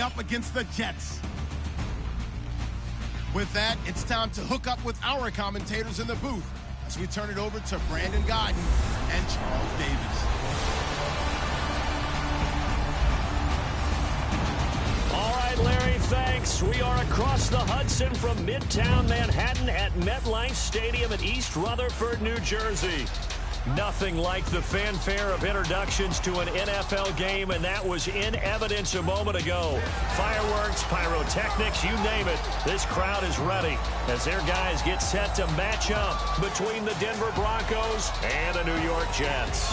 going up against the Jets. With that, it's time to hook up with our commentators in the booth as we turn it over to Brandon Godden and Charles Davis. All right, Larry, thanks. We are across the Hudson from Midtown Manhattan at MetLife Stadium in East Rutherford, New Jersey. Nothing like the fanfare of introductions to an NFL game, and that was in evidence a moment ago. Fireworks, pyrotechnics, you name it. This crowd is ready as their guys get set to match up between the Denver Broncos and the New York Jets.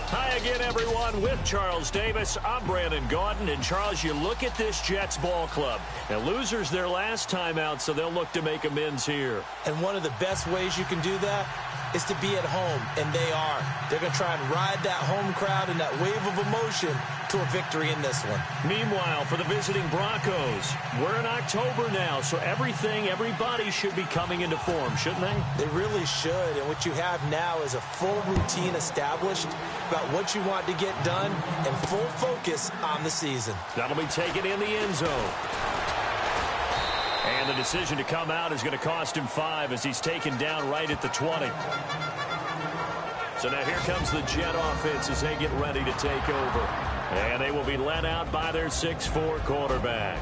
Hi again, everyone. With Charles Davis, I'm Brandon Gaudin. And, Charles, you look at this Jets ball club. And losers their last time out, so they'll look to make amends here. And one of the best ways you can do that is to be at home, and they are. They're going to try and ride that home crowd and that wave of emotion to a victory in this one. Meanwhile, for the visiting Broncos, we're in October now, so everybody should be coming into form, shouldn't they? They really should, and what you have now is a full routine established about what you want to get done and full focus on the season. That'll be taken in the end zone. And the decision to come out is going to cost him 5 as he's taken down right at the 20. So now here comes the Jet offense as they get ready to take over. And they will be led out by their 6'4" quarterback.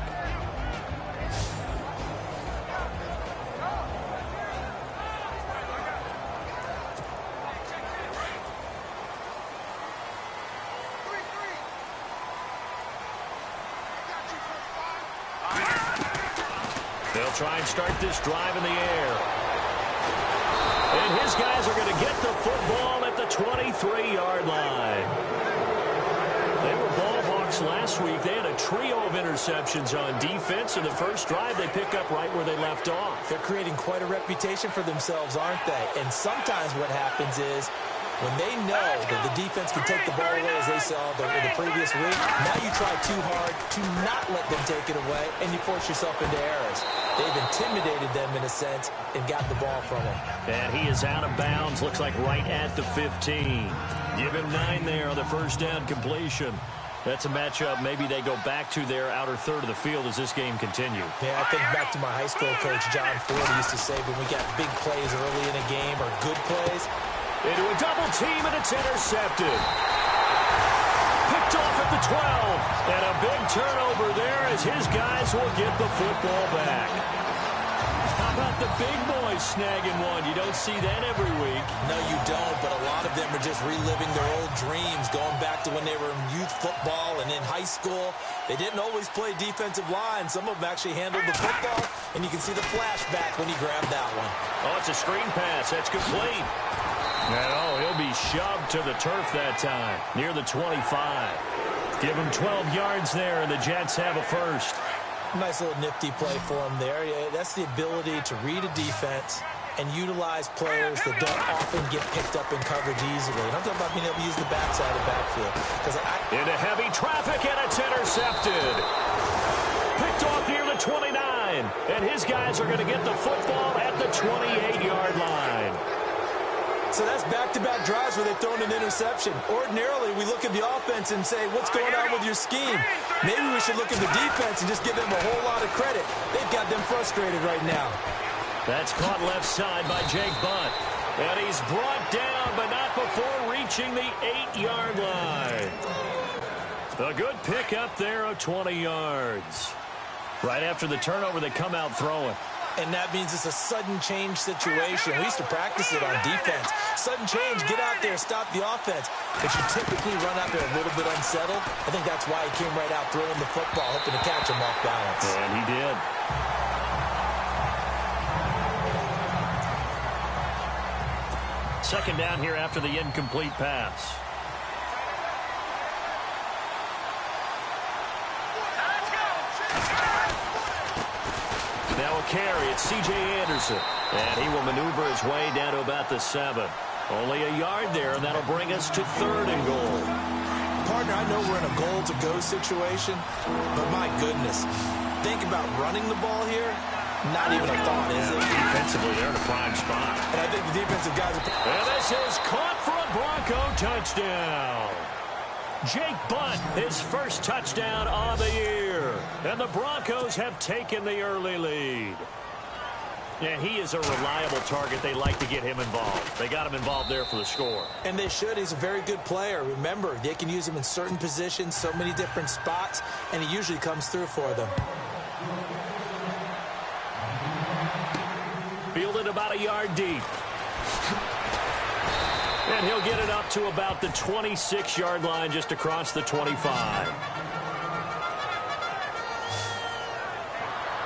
They'll try and start this drive in the air. And his guys are going to get the football at the 23-yard line. They were ball hawks last week. They had a trio of interceptions on defense. In the first drive, they pick up right where they left off. They're creating quite a reputation for themselves, aren't they? And sometimes what happens is when they know that the defense can take the ball away, as they saw the previous week, now you try too hard to not let them take it away, and you force yourself into errors. They've intimidated them, in a sense, and got the ball from them. And he is out of bounds, looks like right at the 15. Give him 9 there on the first down completion. That's a matchup. Maybe they go back to their outer third of the field as this game continues. Yeah, I think back to my high school coach, John Ford, used to say when we got big plays early in a game or good plays, into a double team, and it's intercepted. Picked off at the 12. And a big turnover there as his guys will get the football back. How about the big boys snagging one? You don't see that every week. No, you don't, but a lot of them are just reliving their old dreams, going back to when they were in youth football and in high school. They didn't always play defensive line. Some of them actually handled the football, and you can see the flashback when he grabbed that one. Oh, it's a screen pass. That's complete. No, he'll be shoved to the turf that time, near the 25. Give him 12 yards there, and the Jets have a first. Nice little nifty play for him there. Yeah, that's the ability to read a defense and utilize players that don't often get picked up in coverage easily. And I'm talking about being able to use the backside of the backfield. Into heavy traffic, and it's intercepted. Picked off near the 29, and his guys are going to get the football at the 28-yard line. So that's back-to-back drives where they've thrown an interception. Ordinarily, we look at the offense and say, what's going on with your scheme? Maybe we should look at the defense and just give them a whole lot of credit. They've got them frustrated right now. That's caught left side by Jake Butt. And he's brought down, but not before reaching the 8-yard line. A good pick up there of 20 yards. Right after the turnover, they come out throwing. And that means it's a sudden change situation. We used to practice it on defense. Sudden change, get out there, stop the offense. But you typically run out there a little bit unsettled. I think that's why he came right out throwing the football, hoping to catch him off balance. And he did. Second down here after the incomplete pass. Now a carry, it's C.J. Anderson. And he will maneuver his way down to about the 7. Only a yard there, and that'll bring us to 3rd and goal. Partner, I know we're in a goal-to-go situation, but my goodness, think about running the ball here. Not even a thought, is it? Defensively, they're in a prime spot. And I think the defensive guys are... And this is caught for a Bronco touchdown. Jake Butt, his first touchdown on the year. And the Broncos have taken the early lead. And he is a reliable target. They like to get him involved. They got him involved there for the score. And they should. He's a very good player. Remember, they can use him in certain positions, so many different spots, and he usually comes through for them. Fielded about a yard deep. And he'll get it up to about the 26-yard line, just across the 25.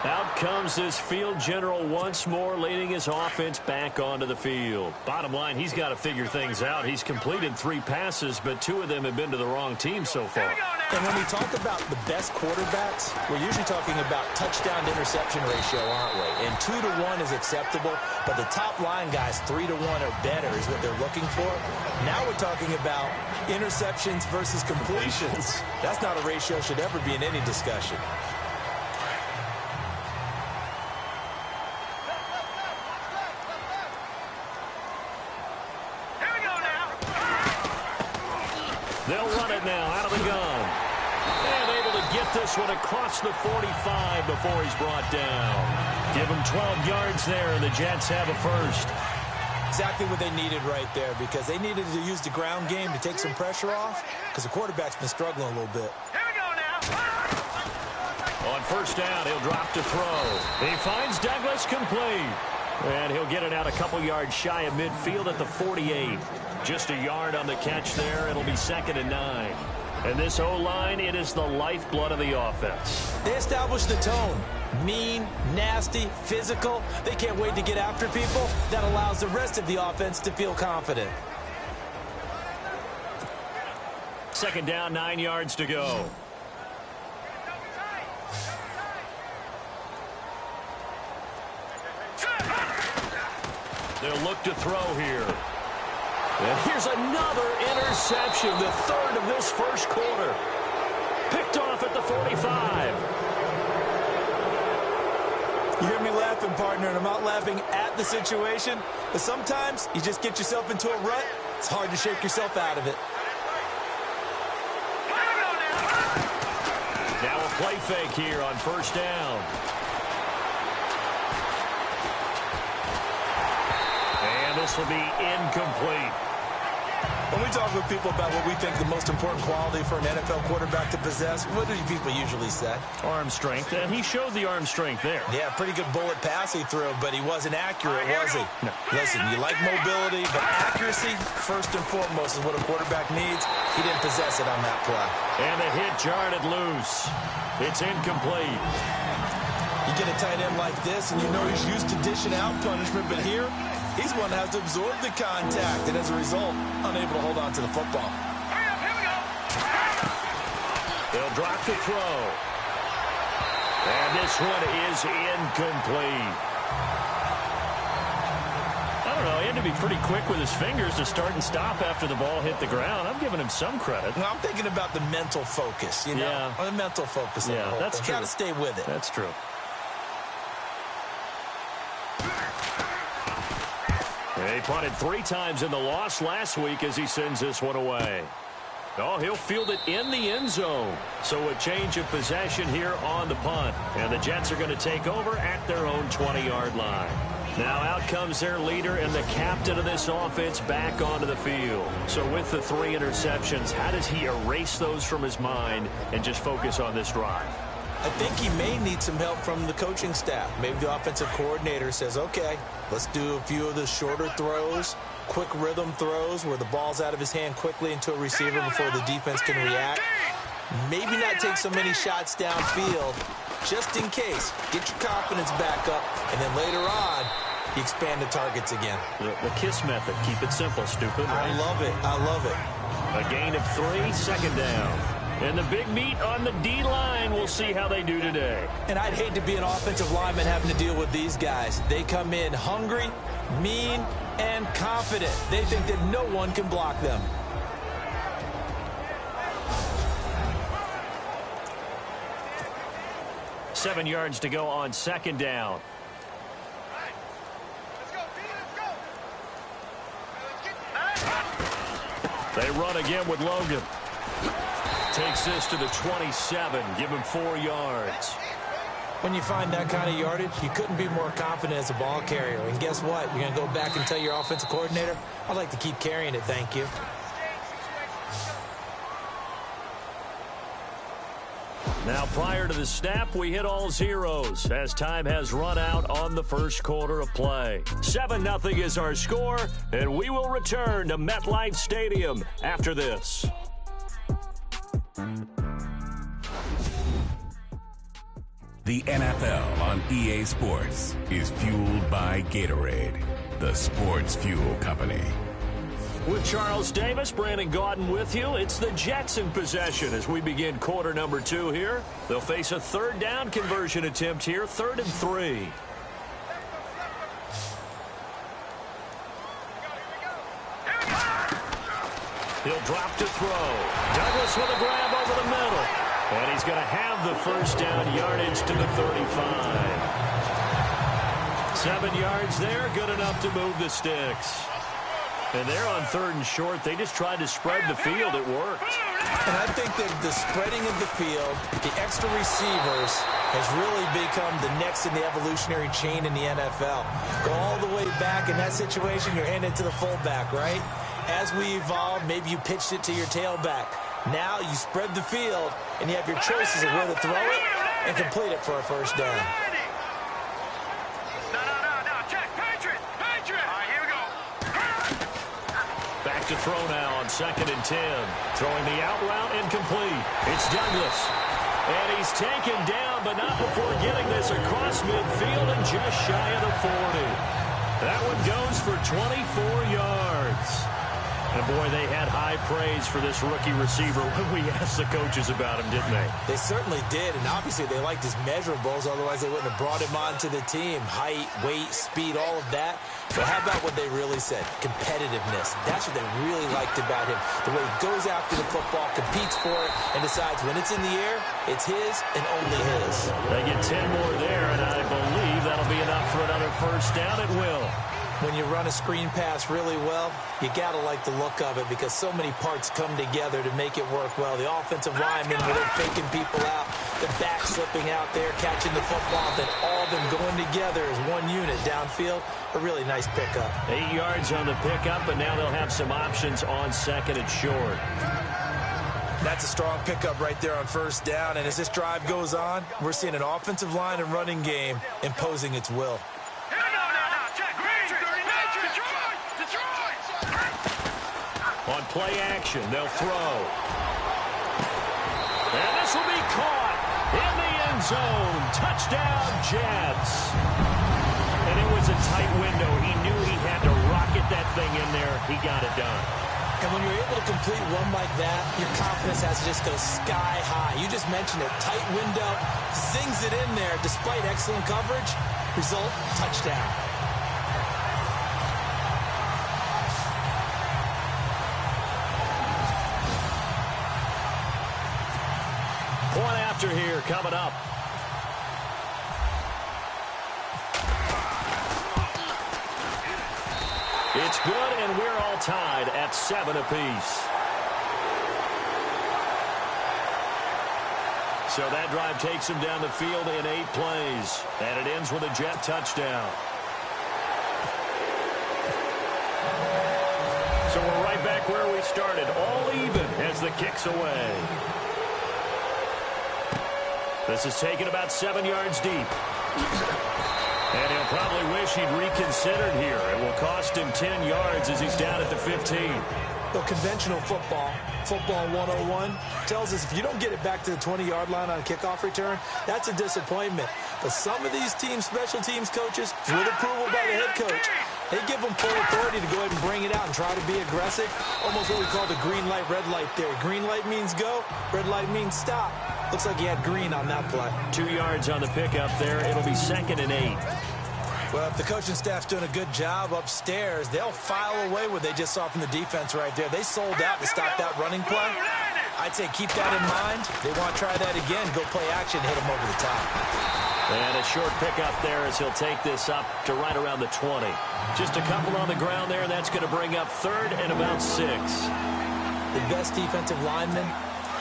Out comes this field general once more, leading his offense back onto the field. Bottom line, he's got to figure things out. He's completed 3 passes, but 2 of them have been to the wrong team so far. And when we talk about the best quarterbacks, we're usually talking about touchdown-to-interception ratio, aren't we? And 2 to 1 is acceptable, but the top line guys, 3 to 1 or better is what they're looking for. Now we're talking about interceptions versus completions. That's not a ratio should ever be in any discussion. They'll run it now out of the gun. And able to get this one across the 45 before he's brought down. Give him 12 yards there, and the Jets have a first. Exactly what they needed right there, because they needed to use the ground game to take some pressure off, because the quarterback's been struggling a little bit. Here we go now. On first down, he'll drop to throw. He finds Douglas complete. And he'll get it out a couple yards shy of midfield at the 48. Just a yard on the catch there. It'll be 2nd and 9. And this O-line, it is the lifeblood of the offense. They established the tone. Mean, nasty, physical. They can't wait to get after people. That allows the rest of the offense to feel confident. 2nd down, 9 yards to go. They'll look to throw here. And here's another interception, the 3rd of this first quarter. Picked off at the 45. You hear me laughing, partner, and I'm not laughing at the situation. But sometimes you just get yourself into a rut. It's hard to shake yourself out of it. Now a play fake here on first down. And this will be incomplete. When we talk with people about what we think the most important quality for an NFL quarterback to possess, what do people usually say? Arm strength, and he showed the arm strength there. Yeah, pretty good bullet pass he threw, but he wasn't accurate, was he? No. Listen, you like mobility, but accuracy, first and foremost, is what a quarterback needs. He didn't possess it on that play. And the hit jarred it loose. It's incomplete. You get a tight end like this, and you know he's used to dishing out punishment, but here, he's one that has to absorb the contact, and as a result, unable to hold on to the football. Hurry up, here we go. They'll drop the throw. And this one is incomplete. I don't know, he had to be pretty quick with his fingers to start and stop after the ball hit the ground. I'm giving him some credit. Well, I'm thinking about the mental focus, you know? Yeah. The mental focus. Yeah, that's true. Got to stay with it. That's true. He punted 3 times in the loss last week as he sends this one away. Oh, he'll field it in the end zone. So a change of possession here on the punt. And the Jets are going to take over at their own 20-yard line. Now out comes their leader and the captain of this offense back onto the field. So with the 3 interceptions, how does he erase those from his mind and just focus on this drive? I think he may need some help from the coaching staff. Maybe the offensive coordinator says, okay, let's do a few of the shorter throws, quick rhythm throws where the ball's out of his hand quickly into a receiver before the defense can react. Maybe not take so many shots downfield, just in case. Get your confidence back up, and then later on, you expand the targets again. The KISS method. Keep it simple, stupid. Right? I love it. I love it. A gain of 3, 2nd down. And the big meat on the D-line. We'll see how they do today. And I'd hate to be an offensive lineman having to deal with these guys. They come in hungry, mean, and confident. They think that no one can block them. Seven yards to go on 2nd down. They run again with Logan. takes this to the 27. Give him 4 yards. When you find that kind of yardage, you couldn't be more confident as a ball carrier. And guess what? You're going to go back and tell your offensive coordinator, I'd like to keep carrying it, thank you. Now, prior to the snap, we hit all zeros as time has run out on the first quarter of play. 7-0 is our score, and we will return to MetLife Stadium after this. The NFL on EA Sports is fueled by Gatorade, the sports fuel company. With Charles Davis, Brandon Gaudin with you. It's the Jets in possession as we begin quarter number 2 here. They'll face a third down conversion attempt here, 3rd and 3. He'll drop to throw. Douglas with a grab over the middle. And he's going to have the first down yardage to the 35. 7 yards there, good enough to move the sticks. And they're on 3rd and short. They just tried to spread the field. It worked. And I think that the spreading of the field, the extra receivers, has really become the next in the evolutionary chain in the NFL. Go all the way back in that situation, you're handed to the fullback, right? As we evolve, maybe you pitched it to your tailback. Now you spread the field, and you have your choices of where to throw it and complete it for a first down. To throw now on 2nd and 10. Throwing the out route incomplete. It's Douglas. And he's taken down, but not before getting this across midfield and just shy of the 40. That one goes for 24 yards. And, boy, they had high praise for this rookie receiver when we asked the coaches about him, didn't they? They certainly did, and obviously they liked his measurables, otherwise they wouldn't have brought him onto the team. Height, weight, speed, all of that. But how about what they really said? Competitiveness. That's what they really liked about him. The way he goes after the football, competes for it, and decides when it's in the air, it's his and only his. They get 10 more there, and I believe that'll be enough for another first down. It will. When you run a screen pass really well, you got to like the look of it because so many parts come together to make it work well. The offensive linemen, where they're faking people out, the back slipping out there, catching the football, then all of them going together as one unit downfield. A really nice pickup. 8 yards on the pickup, but now they'll have some options on 2nd and short. That's a strong pickup right there on first down, and as this drive goes on, we're seeing an offensive line and running game imposing its will. On play action, they'll throw. And this will be caught in the end zone. Touchdown, Jets. And it was a tight window. He knew he had to rocket that thing in there. He got it done. And when you're able to complete one like that, your confidence has to just go sky high. You just mentioned it. Tight window, zings it in there despite excellent coverage. Result, touchdown. Point after here coming up. It's good, and we're all tied at 7 apiece. So that drive takes him down the field in 8 plays, and it ends with a Jet touchdown. So we're right back where we started, all even as the kick's away. This is taken about 7 yards deep. And he'll probably wish he'd reconsidered here. It will cost him 10 yards as he's down at the 15. So conventional football 101, tells us if you don't get it back to the 20-yard line on a kickoff return, that's a disappointment. But some of these teams, special teams coaches, with approval by the head coach, they give them full authority to go ahead and bring it out and try to be aggressive. Almost what we call the green light, red light theory. Green light means go, red light means stop. Looks like he had green on that play. 2 yards on the pickup there. It'll be 2nd and 8. Well, if the coaching staff's doing a good job upstairs, they'll file away what they just saw from the defense right there. They sold out to stop that running play. I'd say keep that in mind. They want to try that again, go play action, hit them over the top. And a short pickup there as he'll take this up to right around the 20. Just a couple on the ground there, and that's going to bring up 3rd and about 6. The best defensive lineman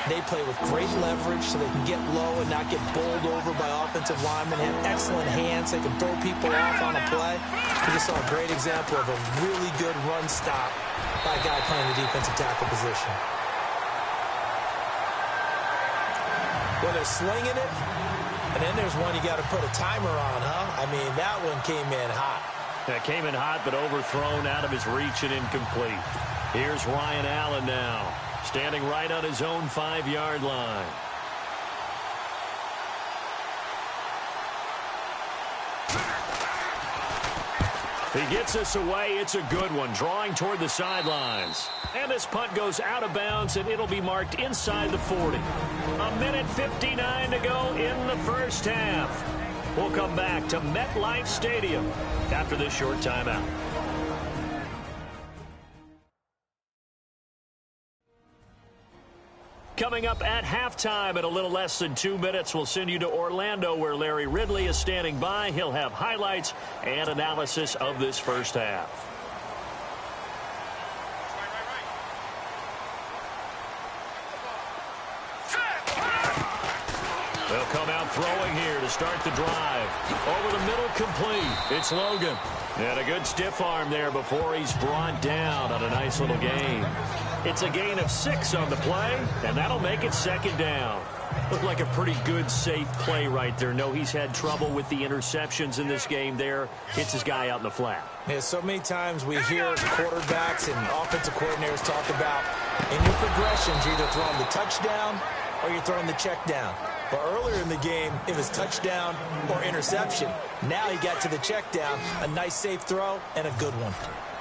They play with great leverage so they can get low and not get bowled over by offensive linemen, have excellent hands. They can throw people off on a play. We just saw a great example of a really good run stop by a guy playing the defensive tackle position. Well, they're slinging it, and then there's one you got to put a timer on, huh? I mean, that one came in hot. That came in hot, but overthrown out of his reach and incomplete. Here's Ryan Allen now, standing right on his own 5-yard line. He gets us away. It's a good one, drawing toward the sidelines. And this punt goes out of bounds, and it'll be marked inside the 40. A minute 59 to go in the first half. We'll come back to MetLife Stadium after this short timeout. Coming up at halftime in a little less than 2 minutes, we'll send you to Orlando where Larry Ridley is standing by. He'll have highlights and analysis of this first half. They'll come out throwing here to start the drive. Over the middle, complete. It's Logan. And a good stiff arm there before he's brought down on a nice little gain. It's a gain of 6 on the play, and that'll make it second down. Looked like a pretty good, safe play right there. No, he's had trouble with the interceptions in this game there. Hits his guy out in the flat. Yeah, so many times we hear quarterbacks and offensive coordinators talk about in your progressions, you're either throwing the touchdown or you're throwing the check down. But earlier in the game, it was touchdown or interception. Now he got to the check down, a nice safe throw, and a good one.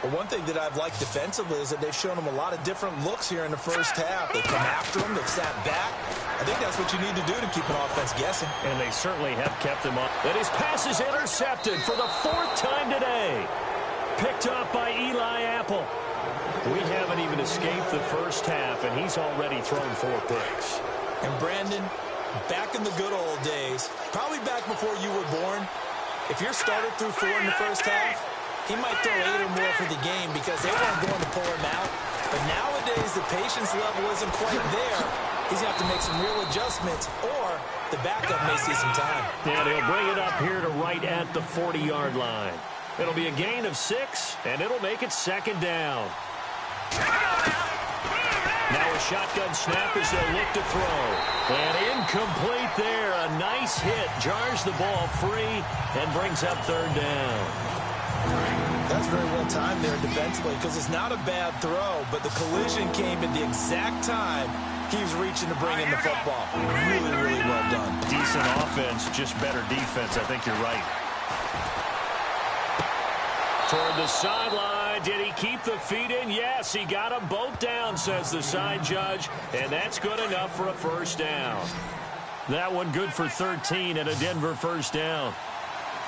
Well, one thing that I've liked defensively is that they've shown him a lot of different looks here in the first half. They come after him, they've sat back. I think that's what you need to do to keep an offense guessing. And they certainly have kept him up. And his pass is intercepted for the 4th time today. Picked up by Eli Apple. We haven't even escaped the first half, and he's already thrown 4 picks. And Brandon, back in the good old days, probably back before you were born, if your starter threw 4 in the first half, he might throw 8 or more for the game because they weren't going to pull him out. But nowadays, the patience level isn't quite there. He's going to have to make some real adjustments, or the backup may see some time. And he'll bring it up here to right at the 40-yard line. It'll be a gain of 6, and it'll make it second down. Now a shotgun snap as they'll look to throw. And incomplete there. A nice hit. Jars the ball free and brings up 3rd down. That's very well timed there defensively because it's not a bad throw, but the collision came at the exact time he was reaching to bring in the football. Really, really well done. Decent offense, just better defense. I think you're right. Toward the sideline. Did he keep the feet in? Yes, he got them both down, says the side judge, and that's good enough for a first down. That one good for 13 and a Denver first down.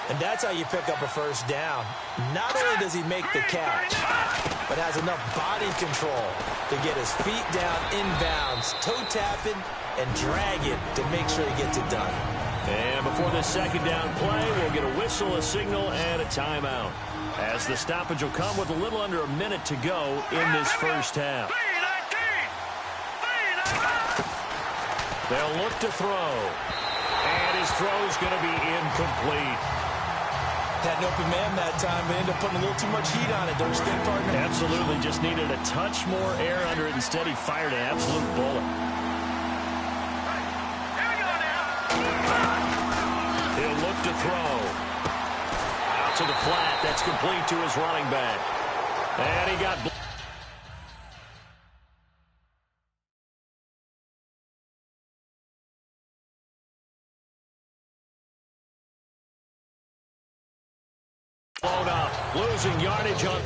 And that's how you pick up a first down. Not only does he make the catch, but has enough body control to get his feet down inbounds, toe tapping, and drag it to make sure he gets it done. And before this second down play, we'll get a whistle, a signal, and a timeout. As the stoppage will come with a little under a minute to go in this first half. They'll look to throw. And his throw's going to be incomplete. Had an open man that time, but ended up putting a little too much heat on it, don't you think, partner? Absolutely. Just needed a touch more air under it. Instead, he fired an absolute bullet. He'll look to throw. Out to the flat. That's complete to his running back. And he got blown up. Losing yardage on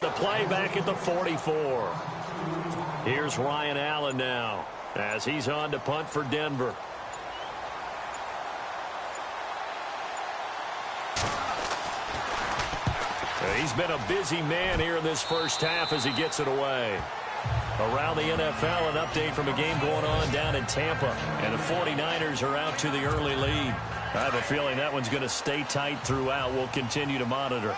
The play back at the 44. Here's Ryan Allen now as he's on to punt for Denver. He's been a busy man here in this first half as he gets it away. Around the NFL, an update from a game going on down in Tampa. And the 49ers are out to the early lead. I have a feeling that one's going to stay tight throughout. We'll continue to monitor.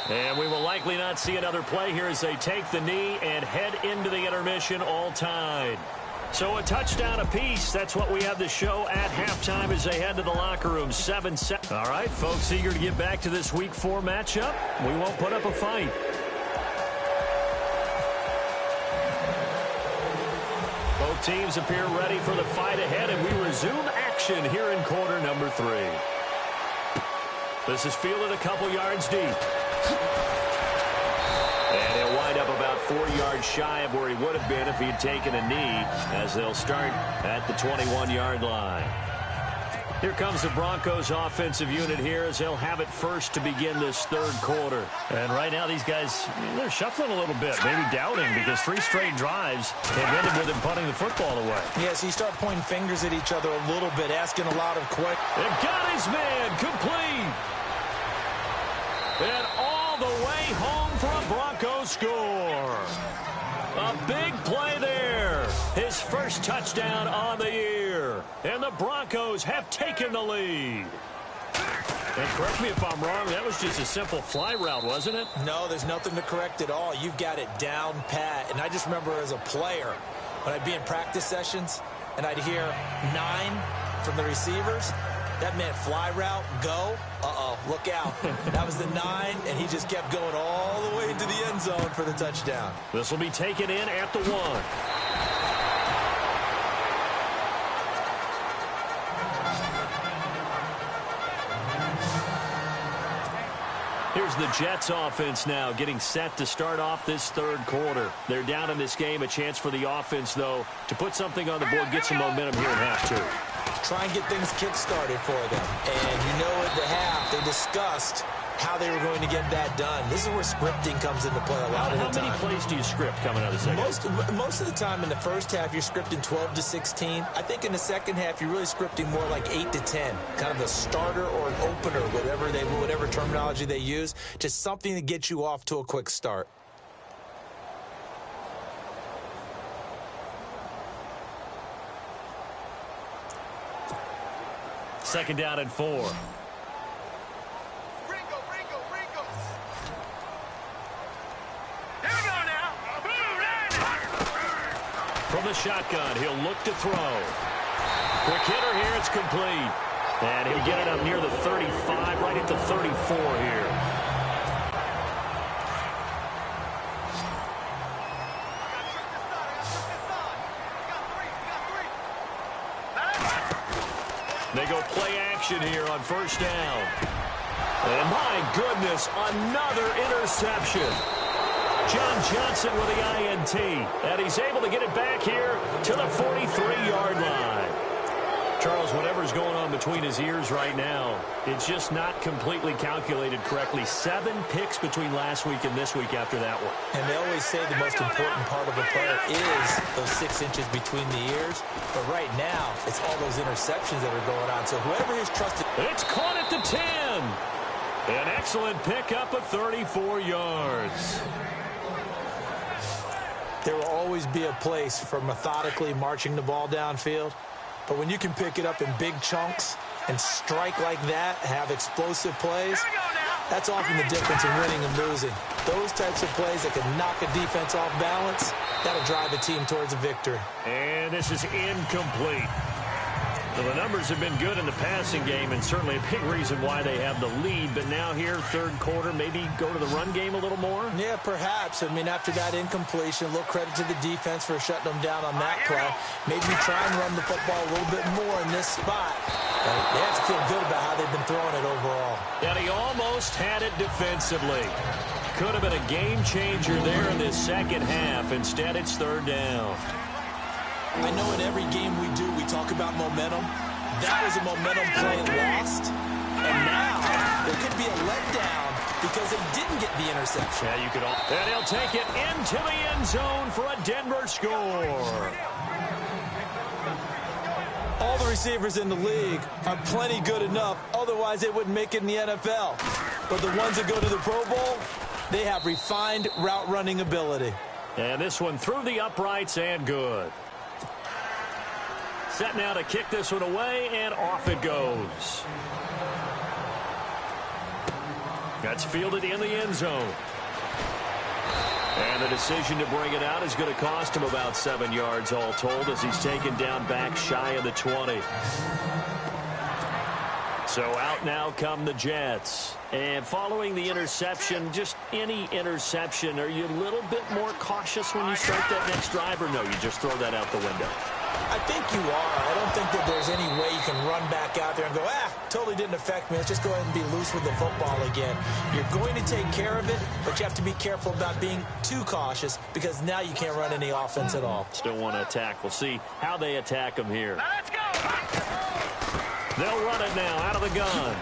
And we will likely not see another play here as they take the knee and head into the intermission all tied. So a touchdown apiece. That's what we have the show at halftime as they head to the locker room. 7-7. All right, folks, eager to get back to this Week 4 matchup. We won't put up a fight. Both teams appear ready for the fight ahead, and we resume action here in quarter number 3. This is fielded a couple yards deep. And he'll wind up about 4 yards shy of where he would have been if he had taken a knee, as they'll start at the 21-yard line. Here comes the Broncos offensive unit here as they'll have it first to begin this third quarter. And right now these guys, they're shuffling a little bit, maybe doubting, because 3 straight drives have ended with him punting the football away. Yeah, so you start pointing fingers at each other a little bit, asking a lot of questions. And got his man complete. And all the way home for a Broncos score. A big play there. His first touchdown on the year. And the Broncos have taken the lead. And correct me if I'm wrong, that was just a simple fly route, wasn't it? No, there's nothing to correct at all. You've got it down pat. And I just remember as a player, when I'd be in practice sessions, and I'd hear 9 from the receivers, that meant fly route, go, look out. That was the 9, and he just kept going all the way into the end zone for the touchdown. This will be taken in at the 1. Here's the Jets offense now getting set to start off this third quarter. They're down in this game. A chance for the offense, though, to put something on the board, get some momentum here in half 2. Try and get things kick-started for them. And you know at the half, they discussed how they were going to get that done. This is where scripting comes into play a lot of the time. How many plays do you script coming out of the second? Most of the time in the first half, you're scripting 12 to 16. I think in the second half, you're really scripting more like 8 to 10. Kind of a starter or an opener, whatever terminology they use. Just something to get you off to a quick start. Second down and 4. Ringo. Here we go now. From the shotgun, he'll look to throw. Quick hitter here, it's complete. And he'll get it up near the 35, right at the 34 here. They go play action here on first down. And my goodness, another interception. John Johnson with the INT. And he's able to get it back here to the 43-yard line. Charles, whatever's going on between his ears right now, it's just not completely calculated correctly. 7 picks between last week and this week after that one. And they always say the most important part of a player is those 6 inches between the ears. But right now, it's all those interceptions that are going on. So whoever is trusted... It's caught at the 10. An excellent pickup of 34 yards. There will always be a place for methodically marching the ball downfield. But when you can pick it up in big chunks and strike like that, have explosive plays, that's often the difference in winning and losing. Those types of plays that can knock a defense off balance, that'll drive a team towards a victory. And this is incomplete. Well, the numbers have been good in the passing game, and certainly a big reason why they have the lead. But now here, third quarter, maybe go to the run game a little more? Yeah, perhaps. I mean, after that incompletion, a little credit to the defense for shutting them down on that play. Maybe try and run the football a little bit more in this spot. They have to feel good about how they've been throwing it overall. And he almost had it defensively. Could have been a game changer there in this second half. Instead, it's third down. I know in every game we do, we talk about momentum. That was a momentum play lost. And now there could be a letdown because they didn't get the interception. Yeah, you could all. And he'll take it into the end zone for a Denver score. All the receivers in the league are plenty good enough. Otherwise, they wouldn't make it in the NFL. But the ones that go to the Pro Bowl, they have refined route running ability. And this one through the uprights and good. Set now to kick this one away, and off it goes. That's fielded in the end zone. And the decision to bring it out is going to cost him about 7 yards all told as he's taken down back shy of the 20. So out now come the Jets. And following the interception, just any interception, are you a little bit more cautious when you start that next drive, or no, you just throw that out the window? I think you are. I don't think that there's any way you can run back out there and go, totally didn't affect me. Let's just go ahead and be loose with the football again. You're going to take care of it, but you have to be careful about being too cautious because now you can't run any offense at all. Still want to attack. We'll see how they attack him here. Let's go. They'll run it now out of the gun.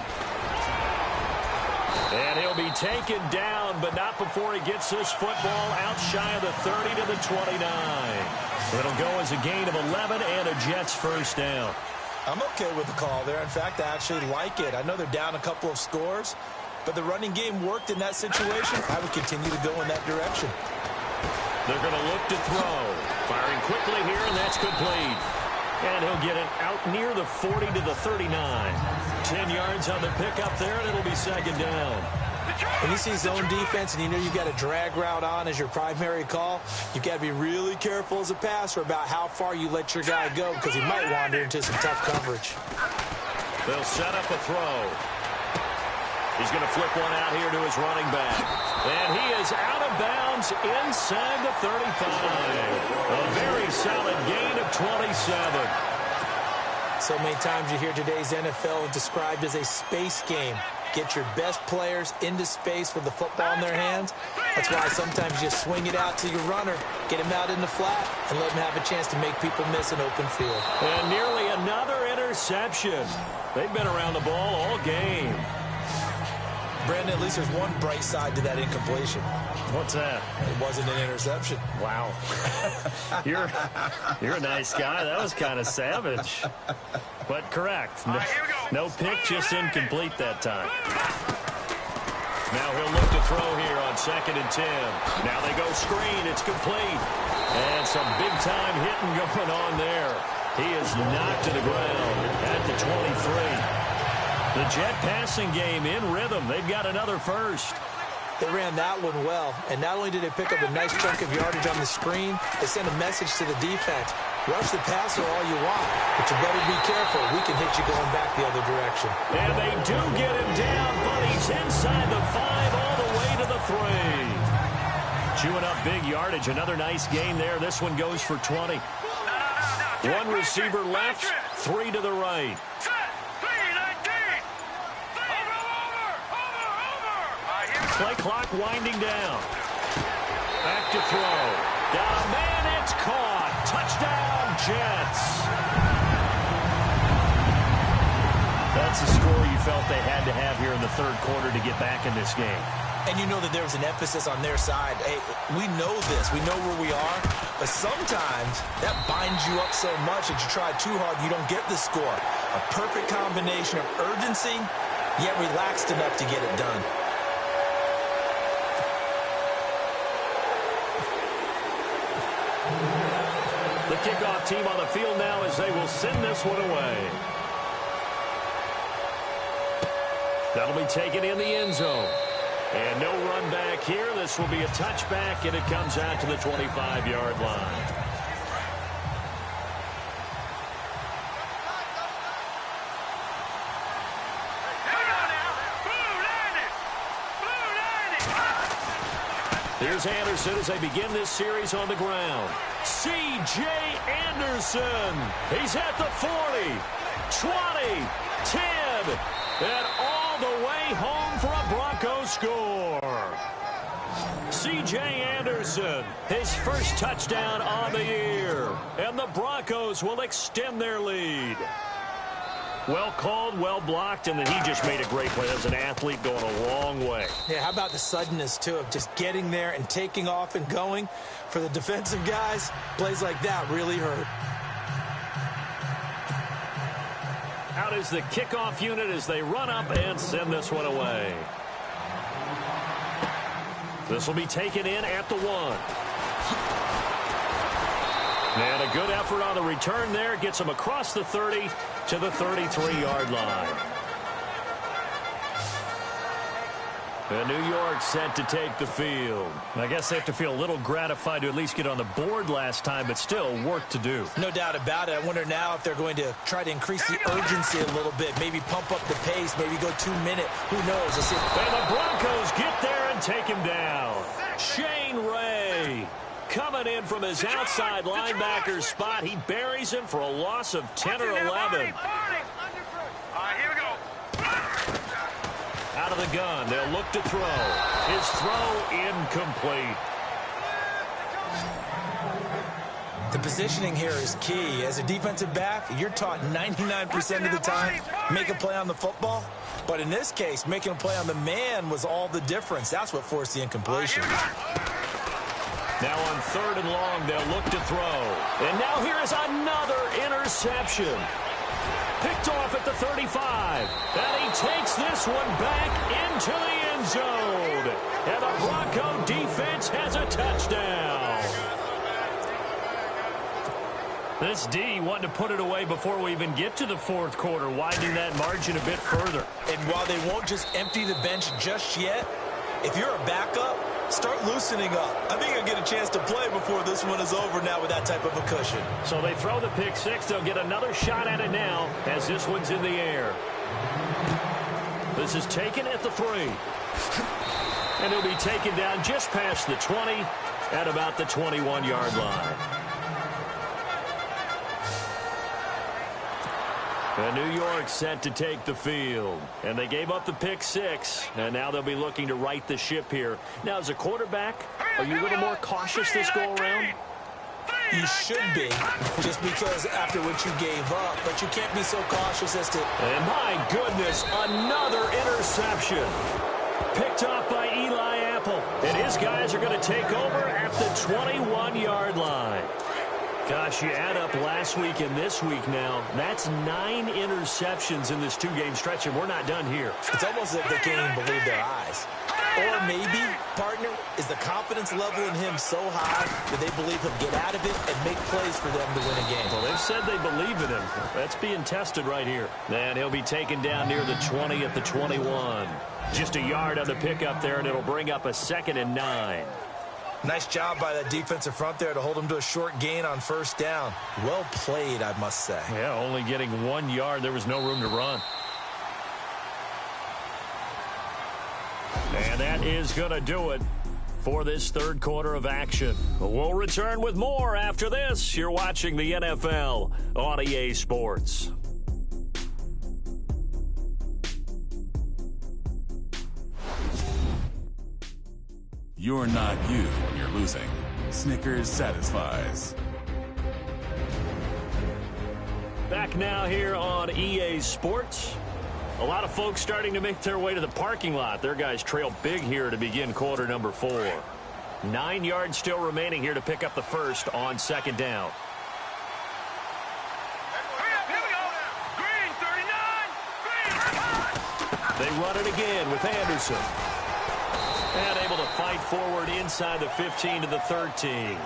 And he'll be taken down, but not before he gets this football out shy of the 30 to the 29. It'll go as a gain of 11 and a Jets first down. I'm okay with the call there. In fact, I actually like it. I know they're down a couple of scores, but the running game worked in that situation. I would continue to go in that direction. They're going to look to throw. Firing quickly here, and that's complete. And he'll get it out near the 40 to the 39. 10 yards on the pickup there, and it'll be second down. When you see zone defense and you know you've got a drag route on as your primary call, you've got to be really careful as a passer about how far you let your guy go because he might wander into some tough coverage. They'll set up a throw. He's going to flip one out here to his running back. And he is out of bounds inside the 35. A very solid gain of 27. So many times you hear today's NFL described as a space game. Get your best players into space with the football in their hands. That's why sometimes you swing it out to your runner, get him out in the flat, and let him have a chance to make people miss an open field. And nearly another interception. They've been around the ball all game. Brandon, at least there's one bright side to that incompletion. What's that? It wasn't an interception. Wow. You're a nice guy. That was kind of savage. But correct. No pick, just incomplete that time. Now he'll look to throw here on 2nd and 10. Now they go screen. It's complete. And some big-time hitting going on there. He is knocked to the ground at the 23. The Jet passing game in rhythm. They've got another first. They ran that one well, and not only did they pick up a nice chunk of yardage on the screen, they sent a message to the defense. Rush the passer all you want, but you better be careful. We can hit you going back the other direction. And they do get him down, but he's inside the 5 all the way to the 3. Chewing up big yardage. Another nice gain there. This one goes for 20. One receiver left, 3 to the right. Play clock winding down. Back to throw. Got a man, it's caught. Touchdown, Jets. That's the score you felt they had to have here in the third quarter to get back in this game. And you know that there was an emphasis on their side. Hey, we know this. We know where we are. But sometimes that binds you up so much that you try too hard, you don't get the score. A perfect combination of urgency, yet relaxed enough to get it done. The kickoff team on the field now as they will send this one away. That'll be taken in the end zone. And no run back here. This will be a touchback, and it comes out to the 25-yard line. Here's Anderson as they begin this series on the ground. C.J. Anderson. He's at the 40, 20, 10, and all the way home for a Broncos score. C.J. Anderson, his first touchdown on the year. And the Broncos will extend their lead. Well called, well blocked, and then he just made a great play. That was an athlete going a long way. Yeah, how about the suddenness, too, of just getting there and taking off and going? For the defensive guys, plays like that really hurt. Out is the kickoff unit as they run up and send this one away. This will be taken in at the 1. And a good effort on the return there. Gets him across the 30 to the 33-yard line. And New York set to take the field. I guess they have to feel a little gratified to at least get on the board last time, but still work to do. No doubt about it. I wonder now if they're going to try to increase the urgency a little bit, maybe pump up the pace, maybe go 2-minute. Who knows? Let's see. And the Broncos get there and take him down. Shane Ray coming in from his outside linebacker spot. He buries him for a loss of 10 or 11. All right, here we go. Out of the gun, they'll look to throw. His throw incomplete. The positioning here is key. As a defensive back, you're taught 99% of the time, make a play on the football. But in this case, making a play on the man was all the difference. That's what forced the incompletion. Now on 3rd and long, they'll look to throw. And now here is another interception. Picked off at the 35. And he takes this one back into the end zone. And the Bronco defense has a touchdown. This D wanting to put it away before we even get to the 4th quarter, widening that margin a bit further. And while they won't just empty the bench just yet, if you're a backup, start loosening up. I think you'll get a chance to play before this one is over now with that type of a cushion. So they throw the pick 6. They'll get another shot at it now as this one's in the air. This is taken at the 3. And it'll be taken down just past the 20 at about the 21-yard line. And New York set to take the field. And they gave up the pick 6. And now they'll be looking to right the ship here. Now, as a quarterback, are you a little more cautious this go-around? You should be, just because after what you gave up. But you can't be so cautious as to... And my goodness, another interception. Picked off by Eli Apple. And his guys are going to take over at the 21-yard line. Gosh, you add up last week and this week now, that's 9 interceptions in this 2-game stretch, and we're not done here. It's almost as if they can't even believe their eyes. Or maybe, partner, is the confidence level in him so high that they believe he'll get out of it and make plays for them to win a game. Well, they've said they believe in him. That's being tested right here. And he'll be taken down near the 20 at the 21. Just a yard on the pickup there, and it'll bring up a 2nd and 9. Nice job by that defensive front there to hold him to a short gain on 1st down. Well played, I must say. Yeah, only getting 1 yard. There was no room to run. And that is going to do it for this 3rd quarter of action. We'll return with more after this. You're watching the NFL on EA Sports. You're not you when you're losing. Snickers satisfies. Back now here on EA Sports. A lot of folks starting to make their way to the parking lot. Their guys trail big here to begin quarter number 4. 9 yards still remaining here to pick up the 1st on 2nd down. They run it again with Anderson. And able to fight forward inside the 15 to the 13.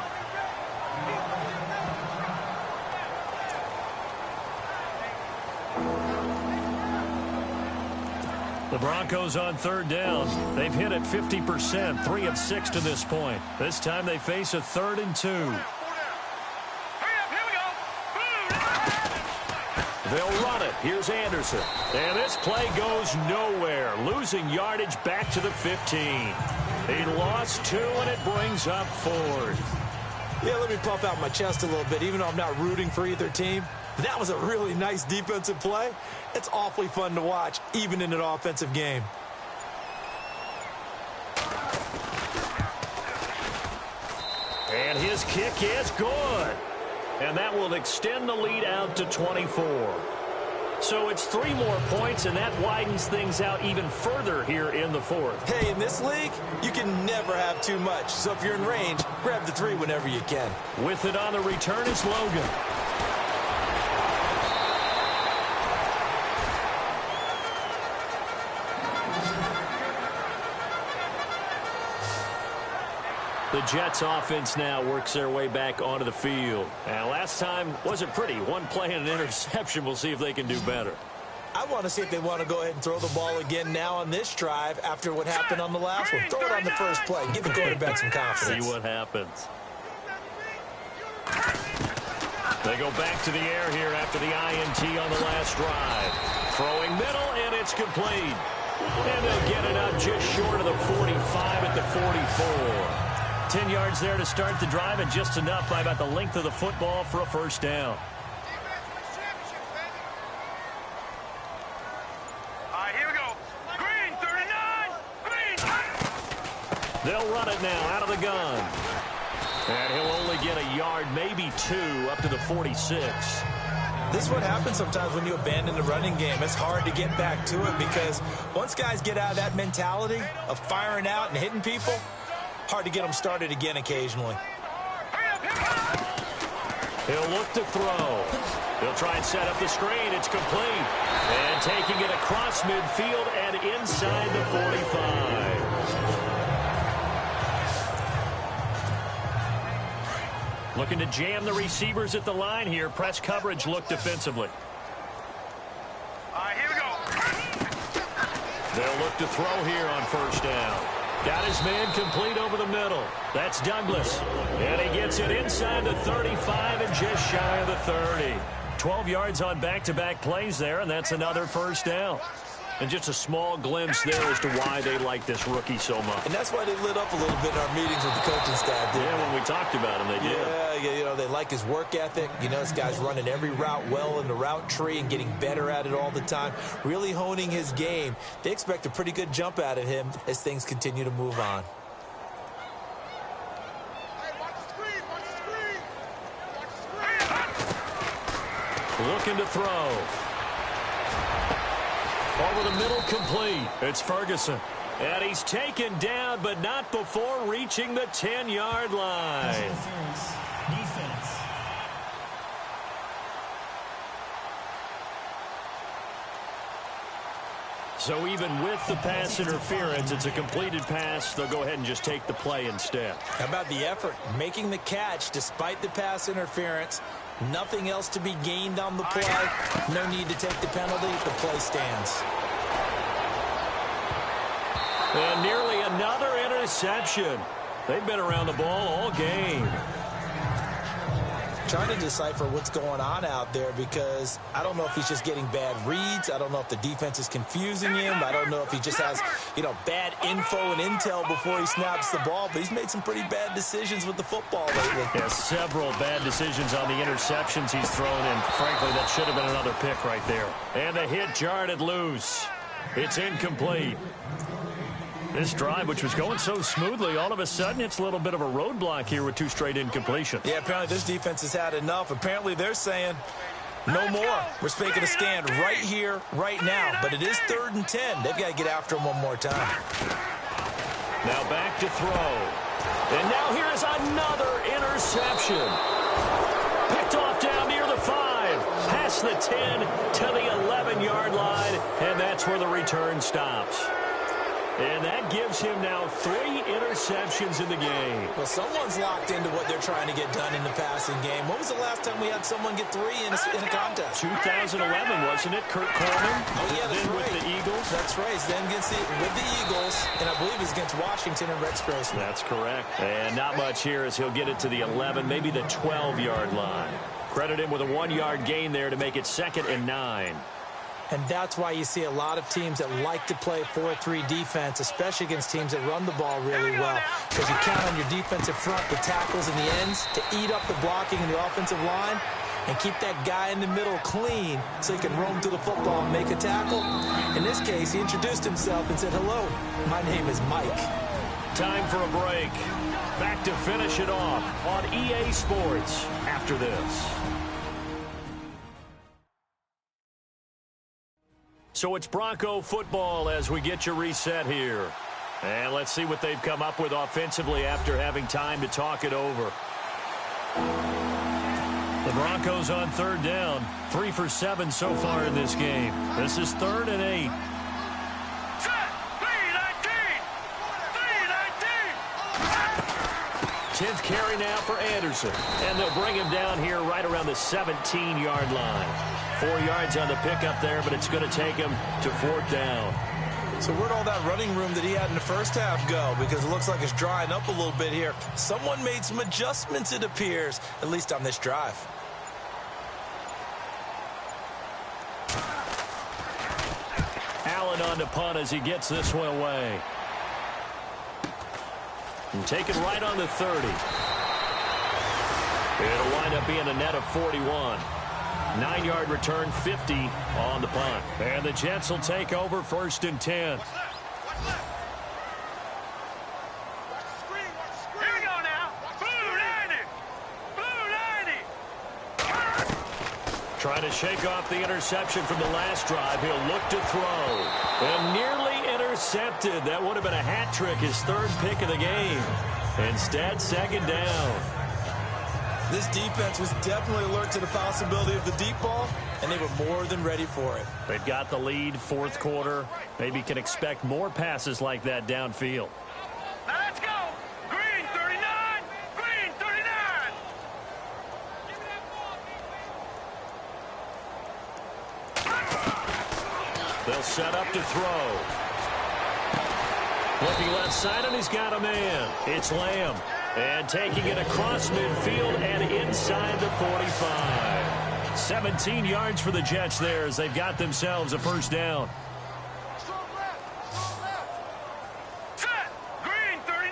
The Broncos on 3rd down. They've hit it 50%, 3 of 6 to this point. This time they face a 3rd and 2. They'll run it. Here's Anderson. And this play goes nowhere. Losing yardage back to the 15. He lost 2, and it brings up 4th. Yeah, let me puff out my chest a little bit, even though I'm not rooting for either team. That was a really nice defensive play. It's awfully fun to watch, even in an offensive game. And his kick is good. And that will extend the lead out to 24. So it's 3 more points, and that widens things out even further here in the fourth. Hey, in this league, you can never have too much. So if you're in range, grab the 3 whenever you can. With it on the return is Logan. The Jets offense now works their way back onto the field. And last time wasn't pretty. 1 play and an interception. We'll see if they can do better. I want to see if they want to go ahead and throw the ball again now on this drive after what happened on the last one. Throw it on the first play. Give the quarterback some confidence. See what happens. They go back to the air here after the INT on the last drive. Throwing middle, and it's complete. And they'll get it up just short of the 45 at the 44. 10 yards there to start the drive, and just enough by about the length of the football for a first down. Here we go. Green, 39. Green. They'll run it now out of the gun. And he'll only get a yard, maybe 2, up to the 46. This is what happens sometimes when you abandon the running game. It's hard to get back to it because once guys get out of that mentality of firing out and hitting people, hard to get them started again occasionally. He'll look to throw. He'll try and set up the screen. It's complete. And taking it across midfield and inside the 45. Looking to jam the receivers at the line here. Press coverage look defensively. Here we go. They'll look to throw here on first down. Got his man complete over the middle. That's Douglas. And he gets it inside the 35 and just shy of the 30. 12 yards on back-to-back plays there, and that's another first down. And just a small glimpse there as to why they like this rookie so much. And that's why they lit up a little bit in our meetings with the coaching staff. Yeah, when we talked about him, they did. Yeah, you know, they like his work ethic. You know, this guy's running every route well in the route tree and getting better at it all the time, really honing his game. They expect a pretty good jump out of him as things continue to move on. Looking to throw. Over the middle, complete. It's Ferguson. And he's taken down, but not before reaching the 10-yard line. Defense. So even with the pass interference, it's a completed pass. They'll go ahead and just take the play instead. How about the effort? Making the catch despite the pass interference. Nothing else to be gained on the play. No need to take the penalty. The play stands. And nearly another interception. They've been around the ball all game. Trying to decipher what's going on out there because I don't know if he's just getting bad reads. I don't know if the defense is confusing him. I don't know if he just has, bad info and intel before he snaps the ball. But he's made some pretty bad decisions with the football lately. Yeah, several bad decisions on the interceptions he's thrown, and frankly, that should have been another pick right there. And the hit jarred it loose. It's incomplete. This drive, which was going so smoothly, all of a sudden it's a little bit of a roadblock here with 2 straight incompletions. Yeah, apparently this defense has had enough. Apparently they're saying no more. We're making a stand right here, right now. But it is 3rd and 10. They've got to get after him one more time. Now back to throw. And now here's another interception. Picked off down near the 5. Past the 10 to the 11-yard line. And that's where the return stops. And that gives him now 3 interceptions in the game. Well, someone's locked into what they're trying to get done in the passing game. When was the last time we had someone get 3 in a contest? 2011, wasn't it? Kurt Coleman. Oh, yeah, that's then right. With the Eagles. That's right. Then with the Eagles, and I believe it's against Washington and Rex Grossman. That's correct. And not much here as he'll get it to the 11, maybe the 12-yard line. Credit him with a 1-yard gain there to make it 2nd and 9. And that's why you see a lot of teams that like to play 4-3 defense, especially against teams that run the ball really well. Because you count on your defensive front, the tackles and the ends, to eat up the blocking in the offensive line and keep that guy in the middle clean so he can roam through the football and make a tackle. In this case, he introduced himself and said, "Hello, my name is Mike." Time for a break. Back to finish it off on EA Sports after this. So it's Bronco football as we get you reset here. And let's see what they've come up with offensively after having time to talk it over. The Broncos on third down. 3 for 7 so far in this game. This is 3rd and 8. 10th carry now for Anderson. And they'll bring him down here right around the 17-yard line. 4 yards on the pickup there, but it's going to take him to 4th down. So where'd all that running room that he had in the first half go? Because it looks like it's drying up a little bit here. Someone made some adjustments, it appears, at least on this drive. Allen on to punt as he gets this one away. And take it right on the 30. It'll wind up being a net of 41. 9-yard return, 50 on the punt. And the Jets will take over 1st and 10. Trying to shake off the interception from the last drive. He'll look to throw. And nearly intercepted. That would have been a hat trick, his 3rd pick of the game. Instead, 2nd down. This defense was definitely alert to the possibility of the deep ball, and they were more than ready for it. They've got the lead, 4th quarter. Maybe can expect more passes like that downfield. Now let's go. Green 39. Green 39. They'll set up to throw. Looking left side, and he's got a man. It's Lamb. And taking it across midfield and inside the 45. 17 yards for the Jets there as they've got themselves a 1st down. Set. Green 39.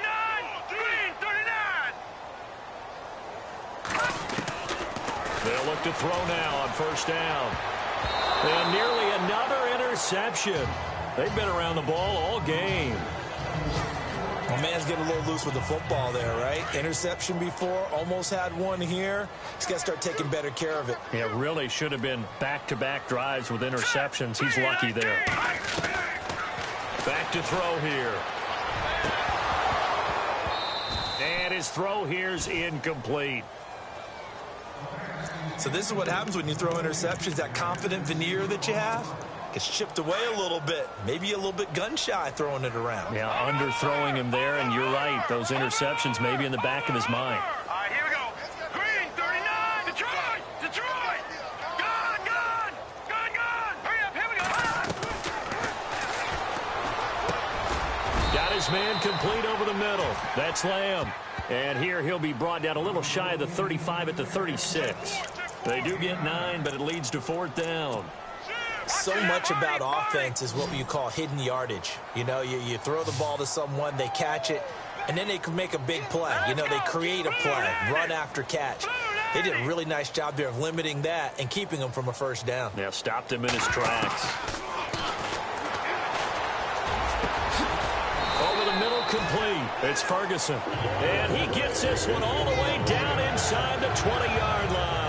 Green 39. They'll look to throw now on 1st down. And nearly another interception. They've been around the ball all game. Well, man's getting a little loose with the football there, right? Interception before, almost had one here. He's got to start taking better care of it. Yeah, really should have been back-to-back drives with interceptions. He's lucky there. Back to throw here. And his throw here's incomplete. So this is what happens when you throw interceptions. That confident veneer that you have gets chipped away a little bit. Maybe a little bit gun-shy throwing it around. Yeah, underthrowing him there, and you're right. Those interceptions may be in the back of his mind. All right, here we go. Green 39. Detroit. Detroit. Gun. Gun. Gun. Gun. Hurry up. Here we go. Got his man complete over the middle. That's Lamb. And here he'll be brought down a little shy of the 35 at the 36. They do get 9, but it leads to 4th down. So much about offense is what you call hidden yardage. You know, you throw the ball to someone, they catch it, and then they can make a big play. You know, they create a play, run after catch. They did a really nice job there of limiting that and keeping him from a 1st down. Yeah, stopped him in his tracks. Over the middle, complete. It's Ferguson. And he gets this one all the way down inside the 20-yard line.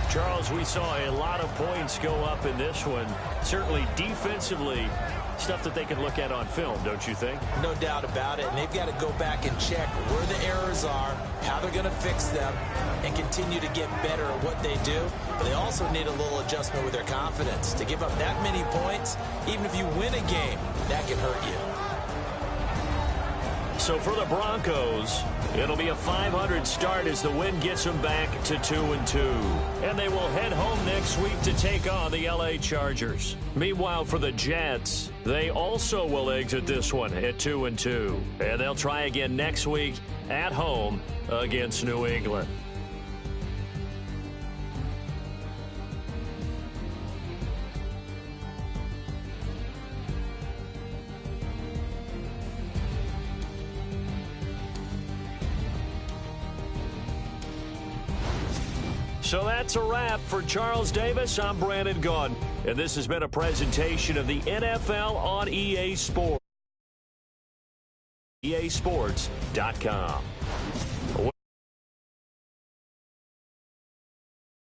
Charles, we saw a lot of points go up in this one. Certainly defensively, stuff that they can look at on film, don't you think? No doubt about it. And they've got to go back and check where the errors are, how they're going to fix them, and continue to get better at what they do. But they also need a little adjustment with their confidence. To give up that many points, even if you win a game, that can hurt you. So for the Broncos, it'll be a 500 start as the win gets them back to 2-2. And they will head home next week to take on the LA Chargers. Meanwhile, for the Jets, they also will exit this one at 2-2. And they'll try again next week at home against New England. So that's a wrap for Charles Davis. I'm Brandon Gaudin, and this has been a presentation of the NFL on EA Sports. EASports.com.